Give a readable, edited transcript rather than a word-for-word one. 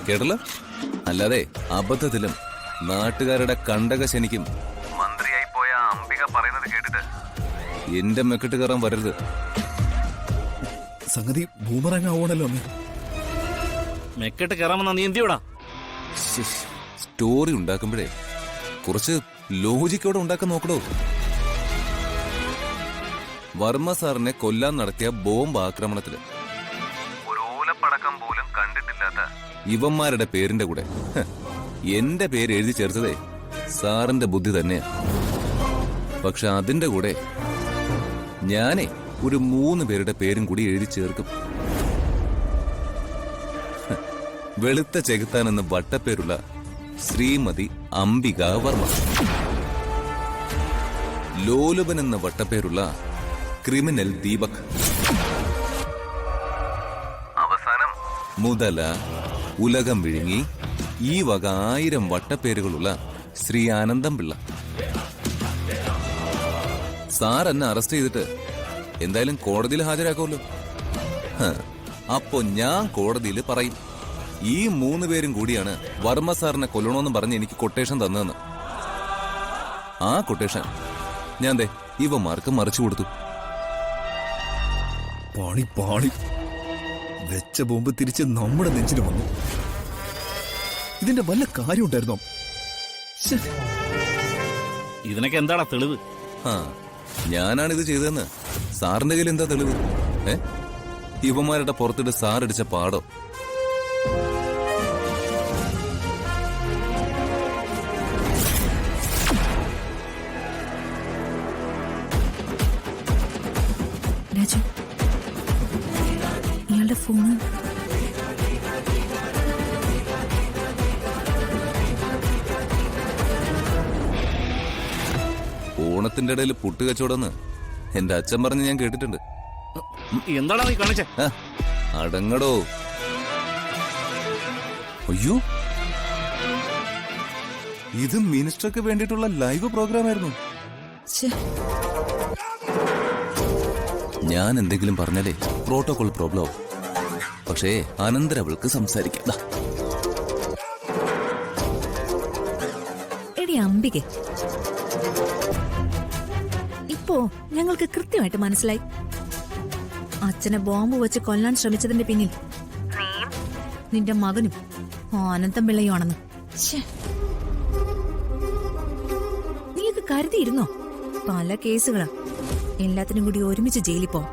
കേട്ടല്ലോ? അല്ലാതെ അബദ്ധത്തിലും നാട്ടുകാരുടെ കണ്ടകശനിക്കും മന്ത്രിയായി പോയ അംബിക പറയുന്നത് കേട്ടിട്ട് എന്റെ മെക്കിട്ട് കയറാൻ വരരുത്. സംഗതി ബൂമറങ്ങ് ആവണല്ലോ അമ്മേ. മെക്കിട്ട് കയറാമെന്നാ നീ എന്തിയോടാ? സ്റ്റോറി ഉണ്ടാക്കുമ്പോഴേ കുറച്ച് ലോജിക്കോടെ ഉണ്ടാക്കാൻ നോക്കണോ. വർമ്മ സാറിനെ കൊല്ലാൻ നടത്തിയ ബോംബ് ആക്രമണത്തില് ഒരു ഓലപ്പടക്കം പോലും കണ്ടിട്ടില്ലാത്ത ഇവന്മാരുടെ പേരിന്റെ കൂടെ എന്റെ പേര് എഴുതി ചേർത്തതേ സാറിന്റെ ബുദ്ധി തന്നെയാ. പക്ഷെ അതിന്റെ കൂടെ ഞാനേ ഒരു 3 പേരുടെ പേരും കൂടി എഴുതി ചേർക്കും. വെളുത്ത ചെകുത്താൻ എന്ന വട്ടപ്പേരുള്ള ശ്രീമതി അംബിക വർമ്മ, ലോലുപൻ എന്ന വട്ടപ്പേരുള്ള ക്രിമിനൽ ദീപക്, അവസാനം മുതല, ഉലകം വിഴുങ്ങി ഈ വക 1000 വട്ടപ്പേരുകളുള്ള ശ്രീ ആനന്ദം പിള്ള. സാർ എന്നെ അറസ്റ്റ് ചെയ്തിട്ട് എന്തായാലും കോടതിയിൽ ഹാജരാക്കുമല്ലോ. അപ്പോ ഞാൻ കോടതിയിൽ പറയും ഈ 3 പേരും കൂടിയാണ് വർമ്മ സാറിനെ കൊല്ലണോന്ന് പറഞ്ഞ് എനിക്ക് കൊട്ടേഷൻ തന്നതെന്ന്. ആ കൊട്ടേഷൻ ഞാൻ ദേ ഇവന്മാർക്ക് മറിച്ചു കൊടുത്തു. പാളി പാളി, വെച്ച ബോംബ് തിരിച്ച് നമ്മുടെ നെഞ്ചിന് വന്നു. ഇതിന്റെ വല്ല കാര്യം ഉണ്ടായിരുന്നോ? ഇതിനൊക്കെ എന്താടാ തെളിവ്? ഞാനാണിത് ചെയ്തതെന്ന് സാറിന്റെ കയ്യിൽ എന്താ തെളിവ്? ഇവന്മാരുടെ പുറത്തിട്ട് സാറടിച്ച പാടോ? രാജു, ഇയാളുടെ ഫോണ്. ഓണത്തിന്റെ ഇടയിൽ പുട്ട് കച്ചവടമെന്ന് എന്റെ അച്ഛൻ പറഞ്ഞ് ഞാൻ കേട്ടിട്ടുണ്ട്. എന്താടാ നീ കാണിച്ചേ? അടങ്ങടോ. അയ്യോ, ഇത് മിനിസ്റ്റർക്ക് വേണ്ടിയിട്ടുള്ള ലൈവ് പ്രോഗ്രാം ആയിരുന്നു. ഞാൻ എന്തെങ്കിലും പറഞ്ഞാലേ പ്രോട്ടോകോൾ പ്രോബ്ലം ആവും. പക്ഷേ അനന്തരം അവൾക്ക് സംസാരിക്കാം. എടി അംബികെ, ഇപ്പോ ഞങ്ങൾക്ക് കൃത്യമായിട്ട് മനസ്സിലായി അച്ഛനെ ബോംബ് വെച്ച് കൊല്ലാൻ ശ്രമിച്ചതിന്റെ പിന്നിൽ നിന്റെ മകനും ആനന്ദം പിള്ളയുമാണെന്ന്. നീയൊക്കെ കരുതിയിരുന്നോ? പല കേസുകളാ, എല്ലാത്തിനും കൂടി ഒരുമിച്ച് ജയിലിൽ പോവും.